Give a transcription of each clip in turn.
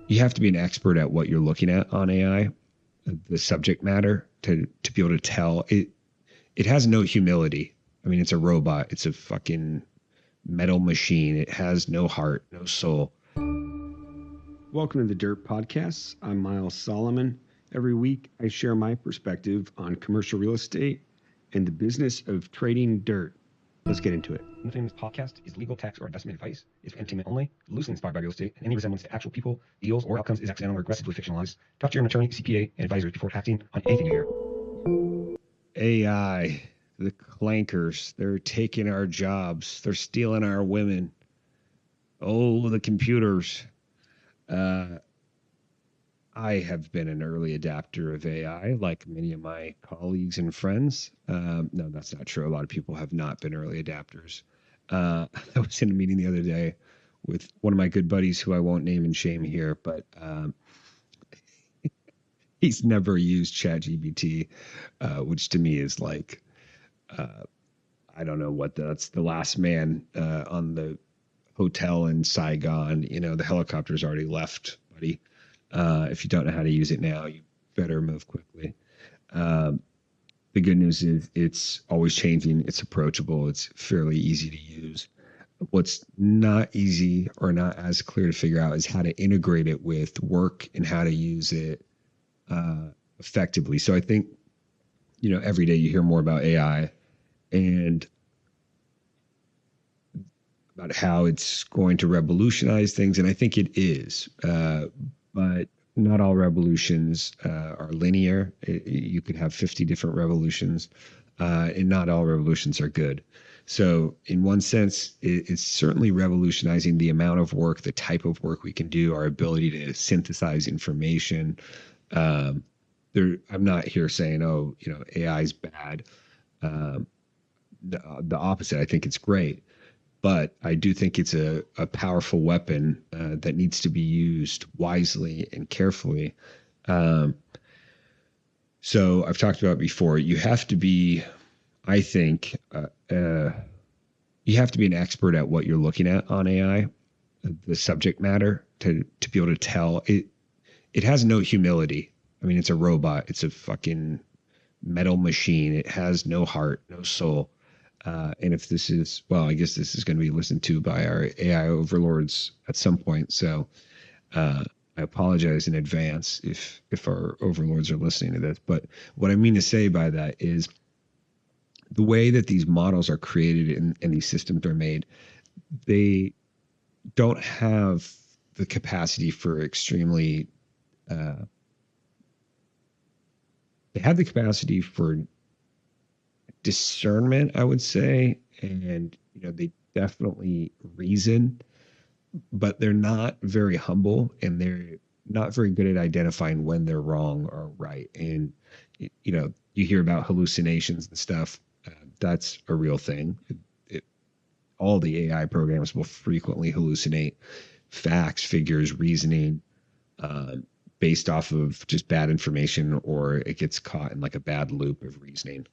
you have to be an expert at what you're looking at on AI, the subject matter to be able to tell it. It has no humility. I mean, it's a robot. It's a fucking metal machine. It has no heart, no soul. Welcome to the Dirt Podcasts. I'm Miles Solomon. Every week, I share my perspective on commercial real estate and the business of trading dirt. Let's get into it. Nothing in this podcast is legal, tax, or investment advice. It's for entertainment only, loosely inspired by real estate, and any resemblance to actual people, deals, or outcomes is accidental or aggressively fictionalized. Talk to your attorney, CPA, and advisors before acting on anything you hear. AI, the clankers, they're taking our jobs. They're stealing our women. Oh, the computers. I have been an early adapter of AI, like many of my colleagues and friends. No, that's not true. A lot of people have not been early adapters. I was in a meeting the other day with one of my good buddies who I won't name and shame here, but he's never used ChatGPT, which to me is like, I don't know what that's the last man on the hotel in Saigon. You know, the helicopter's already left, buddy. If you don't know how to use it now, you better move quickly. The good news is it's always changing. It's approachable. It's fairly easy to use. What's not easy or not as clear to figure out is how to integrate it with work and how to use it effectively. So I think, you know, every day you hear more about AI and about how it's going to revolutionize things. And I think it is. But not all revolutions are linear. You could have 50 different revolutions, and not all revolutions are good. So in one sense, it's certainly revolutionizing the amount of work, the type of work we can do, our ability to synthesize information. I'm not here saying, oh, you know, AI is bad. The opposite. I think it's great. But I do think it's a powerful weapon that needs to be used wisely and carefully. So I've talked about before, you have to be, I think, you have to be an expert at what you're looking at on AI, the subject matter, to be able to tell it. It has no humility. I mean, it's a robot. It's a fucking metal machine. It has no heart, no soul. And if this is, well, I guess this is going to be listened to by our AI overlords at some point. So I apologize in advance if our overlords are listening to this. But what I mean to say by that is the way that these models are created and these systems are made, they don't have the capacity for extremely, they have the capacity for discernment, I would say, and you know, they definitely reason, but they're not very humble and they're not very good at identifying when they're wrong or right. And you know, you hear about hallucinations and stuff. That's a real thing. All the AI programs will frequently hallucinate facts, figures, reasoning, based off of just bad information, or it gets caught in like a bad loop of reasoning.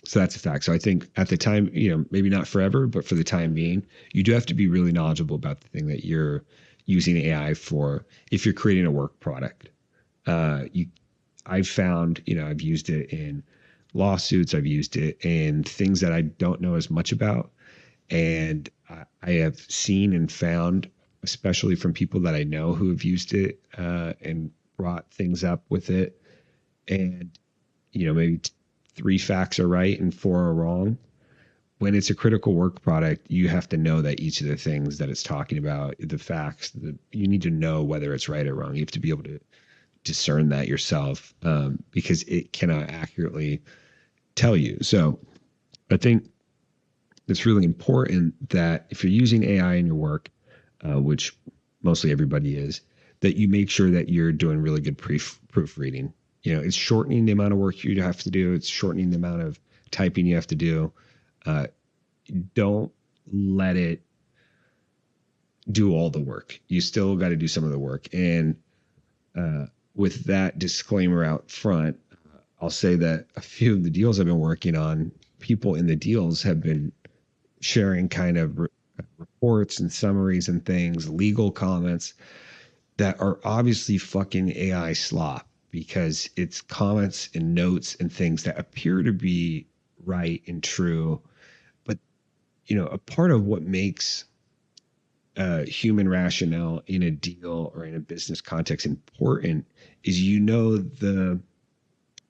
So that's a fact. So I think at the time, you know, maybe not forever, but for the time being, you do have to be really knowledgeable about the thing that you're using AI for. If you're creating a work product, I've found, you know, I've used it in lawsuits. I've used it in things that I don't know as much about. And I have seen and found, especially from people that I know who have used it and brought things up with it. And, you know, maybe 3 facts are right and 4 are wrong. When it's a critical work product, you have to know that each of the things that it's talking about, the facts, you need to know whether it's right or wrong. You have to be able to discern that yourself because it cannot accurately tell you. So I think it's really important that if you're using AI in your work, which mostly everybody is, that you make sure that you're doing really good proofreading. You know, it's shortening the amount of work you have to do. It's shortening the amount of typing you have to do. Don't let it do all the work. You still got to do some of the work. And with that disclaimer out front, I'll say that a few of the deals I've been working on, people in the deals have been sharing kind of reports and summaries and things, legal comments that are obviously fucking AI slop because it's comments and notes and things that appear to be right and true. But, a part of what makes human rationale in a deal or in a business context important is the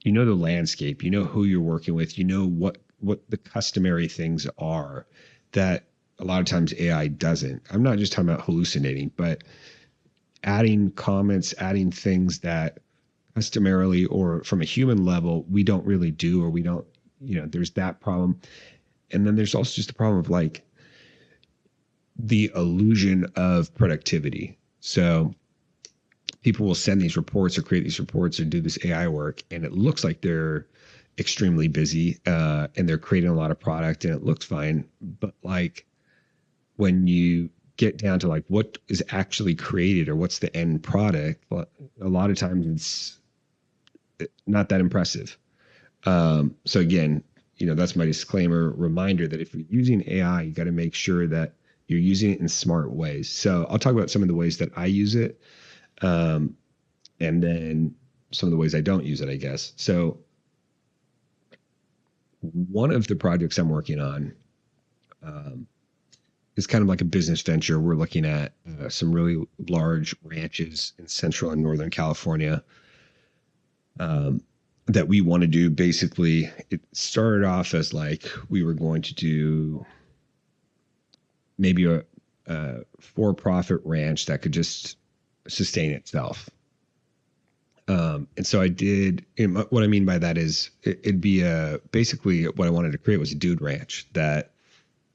landscape, who you're working with, what the customary things are that a lot of times AI doesn't. I'm not just talking about hallucinating, but adding comments, adding things that customarily or from a human level we don't really do, or we don't, there's that problem. And then there's also just the problem of like the illusion of productivity. So people will send these reports or create these reports or do this AI work, and it looks like they're extremely busy and they're creating a lot of product and it looks fine. But like when you get down to like what is actually created or what's the end product, a lot of times it's not that impressive. So again, that's my disclaimer reminder that if you're using AI, you got to make sure that you're using it in smart ways. So I'll talk about some of the ways that I use it, and then some of the ways I don't use it, I guess. So one of the projects I'm working on is kind of like a business venture. We're looking at some really large ranches in Central and Northern California that we want to do. Basically, it started off as like we were going to do maybe a for-profit ranch that could just sustain itself. And so I did, what I mean by that is it'd be basically what I wanted to create was a dude ranch that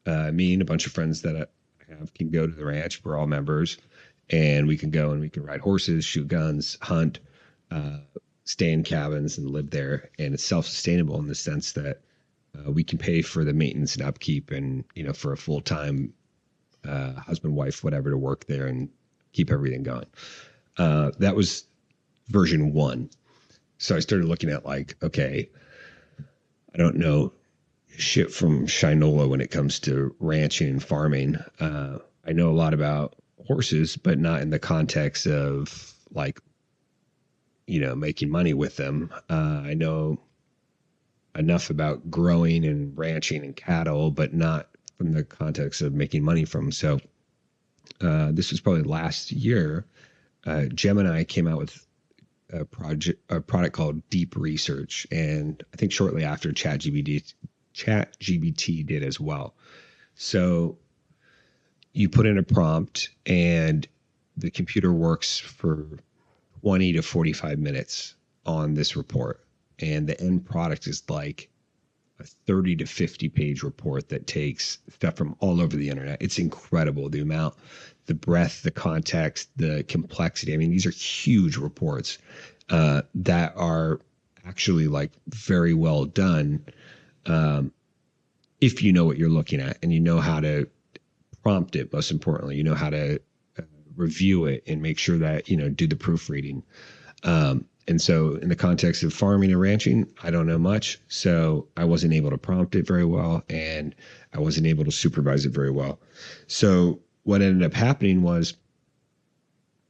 me and a bunch of friends that I have can go to the ranch. We're all members, and we can go and we can ride horses, shoot guns, hunt, stay in cabins and live there. And it's self-sustainable in the sense that we can pay for the maintenance and upkeep and, for a full-time husband, wife, whatever, to work there and keep everything going. That was version 1. So I started looking at like, okay, I don't know shit from Shinola when it comes to ranching and farming. I know a lot about horses, but not in the context of like, making money with them. I know enough about growing and ranching and cattle, but not from the context of making money from them. So this was probably last year. Gemini came out with a product called Deep Research, and I think shortly after ChatGPT did as well. So you put in a prompt, and the computer works for 20 to 45 minutes on this report, and the end product is like a 30 to 50 page report that takes stuff from all over the internet. It's incredible, the amount, the breadth, the context, the complexity. I mean, these are huge reports that are actually like very well done if you know what you're looking at and you know how to prompt it. Most importantly, you know how to review it and make sure that, do the proofreading. And so in the context of farming and ranching, I don't know much. So I wasn't able to prompt it very well, and I wasn't able to supervise it very well. So what ended up happening was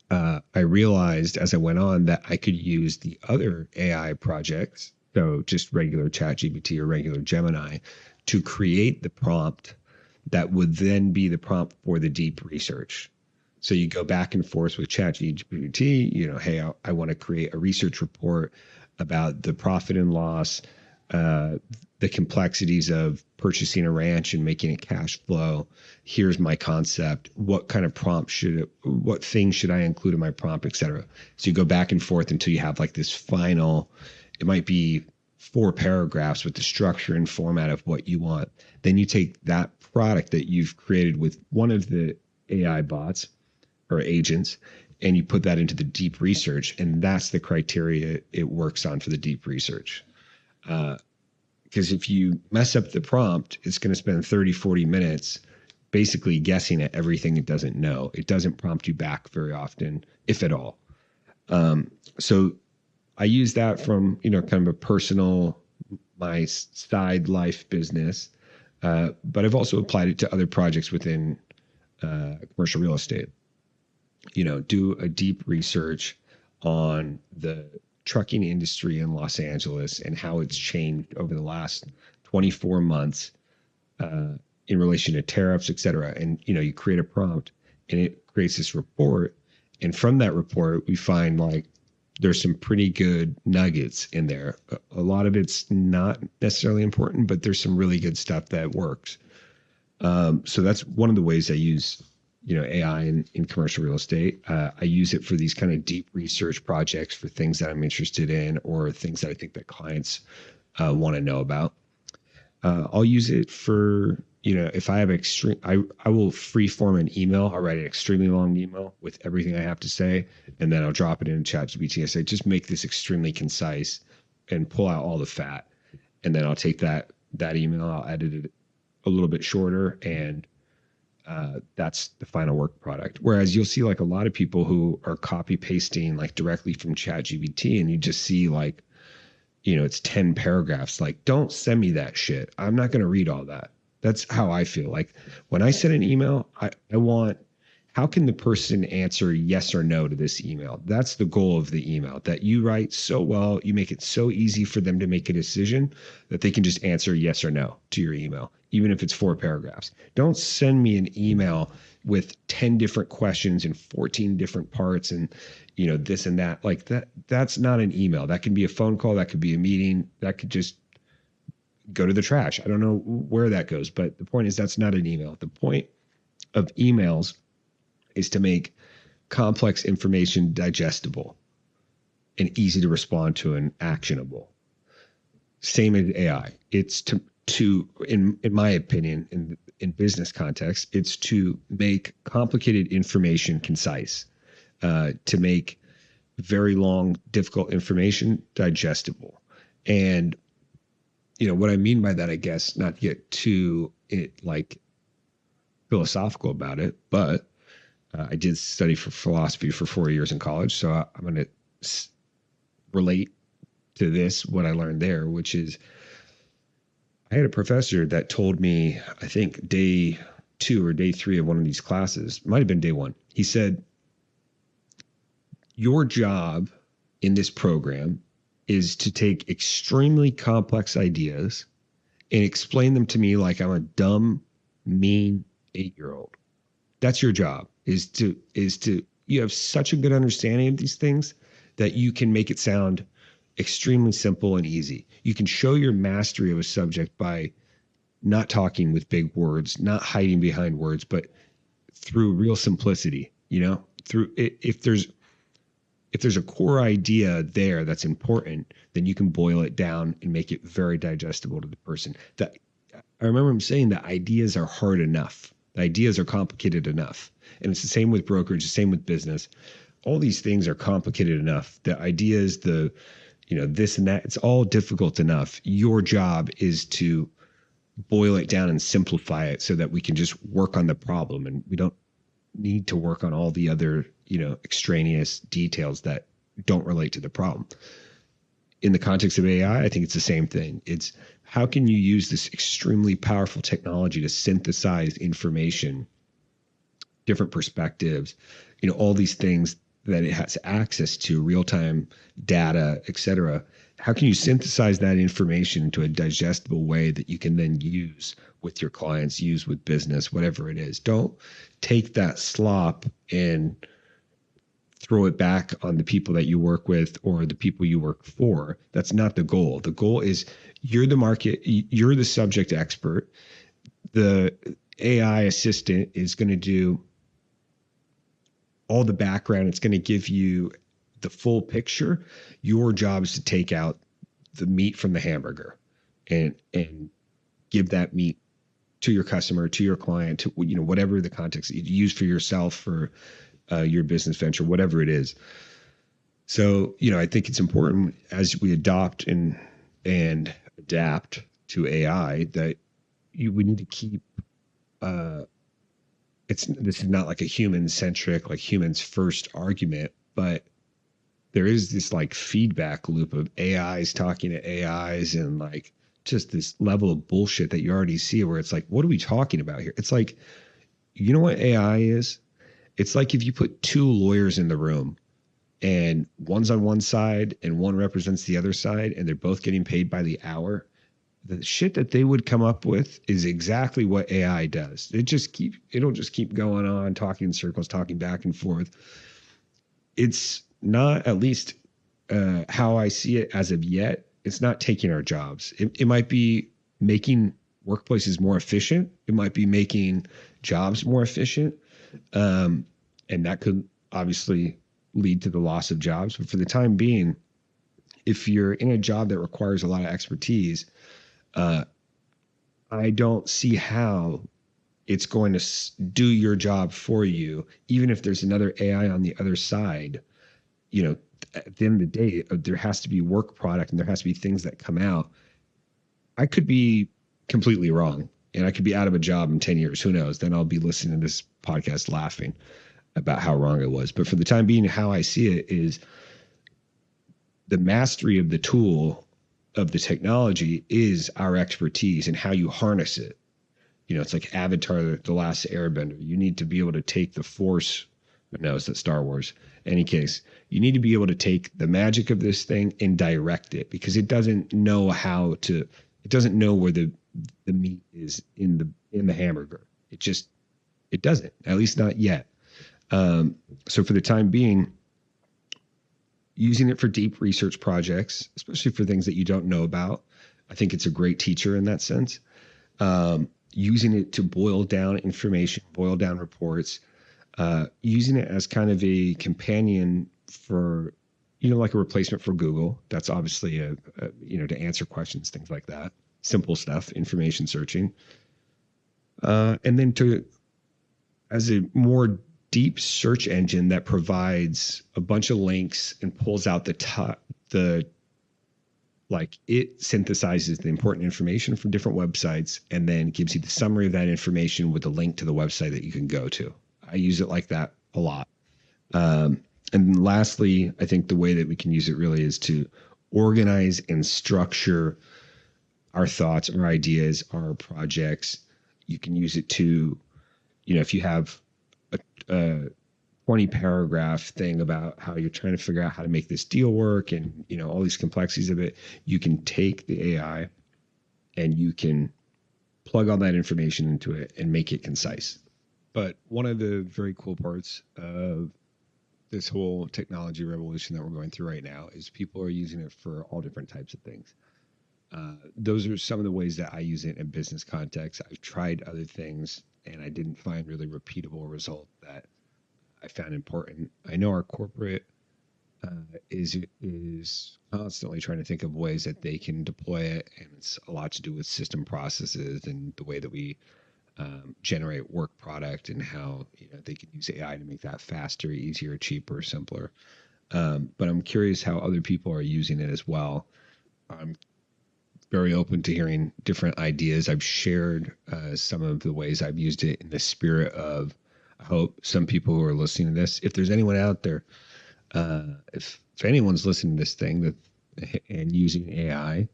I realized as I went on that I could use the other AI projects, so just regular ChatGPT or regular Gemini, to create the prompt that would then be the prompt for the deep research. So you go back and forth with ChatGPT, hey, I want to create a research report about the profit and loss, the complexities of purchasing a ranch and making it cash flow. Here's my concept. What kind of prompt what things should I include in my prompt, et cetera. So you go back and forth until you have like this final, it might be 4 paragraphs with the structure and format of what you want. Then you take that product that you've created with one of the AI bots or agents, and you put that into the deep research, and that's the criteria it works on for the deep research. Because if you mess up the prompt, it's going to spend 30, 40 minutes basically guessing at everything it doesn't know. It doesn't prompt you back very often, if at all. So I use that from, kind of a personal, my side life business, but I've also applied it to other projects within commercial real estate. do a deep research on the trucking industry in Los Angeles and how it's changed over the last 24 months uh, in relation to tariffs, et cetera. And, you create a prompt and it creates this report. And from that report, we find like there's some pretty good nuggets in there. A lot of it's not necessarily important, but there's some really good stuff that works. So that's one of the ways I use, AI in commercial real estate. I use it for these kind of deep research projects for things that I'm interested in or things that I think that clients want to know about. I'll use it for, if I have I will free form an email. I'll write an extremely long email with everything I have to say, and then I'll drop it in ChatGPT. I say, just make this extremely concise and pull out all the fat. And then I'll take that email, I'll edit it a little bit shorter, and that's the final work product. Whereas you'll see like a lot of people who are copy pasting like directly from ChatGPT, and you just see like, it's 10 paragraphs. Like, don't send me that shit. I'm not going to read all that. That's how I feel. Like when I send an email, I want, how can the person answer yes or no to this email? That's the goal of the email, that you write so well, you make it so easy for them to make a decision that they can just answer yes or no to your email, even if it's 4 paragraphs. Don't send me an email with 10 different questions and 14 different parts and, this and that. Like that's not an email. That can be a phone call, that could be a meeting, that could just go to the trash. I don't know where that goes, but the point is that's not an email. The point of emails is to make complex information digestible and easy to respond to and actionable. Same as AI. It's to in my opinion, in business context, it's to make complicated information concise, to make very long, difficult information digestible. And what I mean by that, I guess, not to get too like philosophical about it, but I did study for philosophy for 4 years in college, so I'm going to relate to this what I learned there, which is I had a professor that told me, I think day 2 or day 3 of one of these classes, might have been day 1. He said, your job in this program is to take extremely complex ideas and explain them to me like I'm a dumb, mean 8-year-old. That's your job, is to you have such a good understanding of these things that you can make it sound extremely simple and easy. You can show your mastery of a subject by not talking with big words, not hiding behind words, but through real simplicity, through if there's a core idea there that's important, then you can boil it down and make it very digestible to the person. That I remember him saying that ideas are hard enough. The ideas are complicated enough. And it's the same with brokerage, the same with business. All these things are complicated enough. The ideas, this and that, it's all difficult enough. Your job is to boil it down and simplify it so that we can just work on the problem and we don't need to work on all the other, extraneous details that don't relate to the problem. In the context of AI, I think it's the same thing. It's how can you use this extremely powerful technology to synthesize information, different perspectives, all these things that it has access to, real-time data, et cetera. How can you synthesize that information into a digestible way that you can then use with your clients, use with business, whatever it is? Don't take that slop and throw it back on the people that you work with or the people you work for. That's not the goal. The goal is you're the market, you're the subject expert. The AI assistant is going to do all the background. It's going to give you the full picture. Your job is to take out the meat from the hamburger and give that meat to your customer, to your client, to whatever the context you use for yourself, for your business venture, whatever it is. So, I think it's important as we adopt and adapt to AI that we need to keep, this is not like a human centric, like humans first argument, but there is this like feedback loop of AIs talking to AIs and like just this level of bullshit that you already see where it's like, what are we talking about here? It's like, you know what AI is? It's like if you put two lawyers in the room and one's on one side and one represents the other side, and they're both getting paid by the hour. The shit that they would come up with is exactly what AI does. It'll just keep going on, talking in circles, talking back and forth. It's not, at least how I see it as of yet, it's not taking our jobs. It might be making workplaces more efficient. It might be making jobs more efficient. And that could obviously lead to the loss of jobs. But for the time being, if you're in a job that requires a lot of expertise, I don't see how it's going to do your job for you, even if there's another AI on the other side. At the end of the day, there has to be work product and there has to be things that come out. I could be completely wrong and I could be out of a job in 10 years. Who knows? Then I'll be listening to this podcast laughing about how wrong it was. But for the time being, how I see it is the mastery of the tool, of the technology, is our expertise and how you harness it. It's like Avatar, The Last Airbender. You need to be able to take the Force. No, it's that Star Wars. Any case, you need to be able to take the magic of this thing and direct it, because it doesn't know it doesn't know where the meat is in the hamburger. It doesn't, at least not yet. So for the time being, using it for deep research projects, especially for things that you don't know about, I think it's a great teacher in that sense. Using it to boil down information, boil down reports, using it as kind of a companion for, like a replacement for Google. That's obviously to answer questions, things like that. Simple stuff, information searching. And then as a more deep search engine that provides a bunch of links and pulls out it synthesizes the important information from different websites and then gives you the summary of that information with a link to the website that you can go to. I use it like that a lot. And lastly, I think the way that we can use it really is to organize and structure our thoughts, our ideas, our projects. You can use it to, if you have a 20 paragraph thing about how you're trying to figure out how to make this deal work and, all these complexities of it, you can take the AI and you can plug all that information into it and make it concise. But one of the very cool parts of this whole technology revolution that we're going through right now is people are using it for all different types of things. Those are some of the ways that I use it in business context. I've tried other things and I didn't find really repeatable result that I found important. I know our corporate is constantly trying to think of ways that they can deploy it, and it's a lot to do with system processes and the way that we generate work product and how they can use AI to make that faster, easier, cheaper, simpler. But I'm curious how other people are using it as well. I'm very open to hearing different ideas. I've shared some of the ways I've used it in the spirit of, I hope some people who are listening to this, if there's anyone out there, if anyone's listening to this thing and using AI,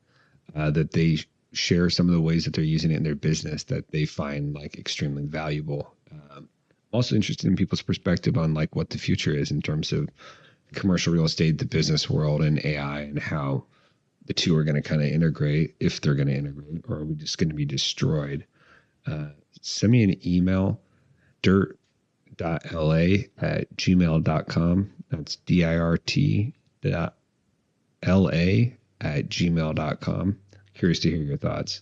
that they share some of the ways that they're using it in their business that they find extremely valuable. I'm also interested in people's perspective on what the future is in terms of commercial real estate, the business world, and AI, and how the two are going to kind of integrate, if they're going to integrate, or are we just going to be destroyed? Send me an email, dirt.la@gmail.com. That's dirt.la@gmail.com. Curious to hear your thoughts.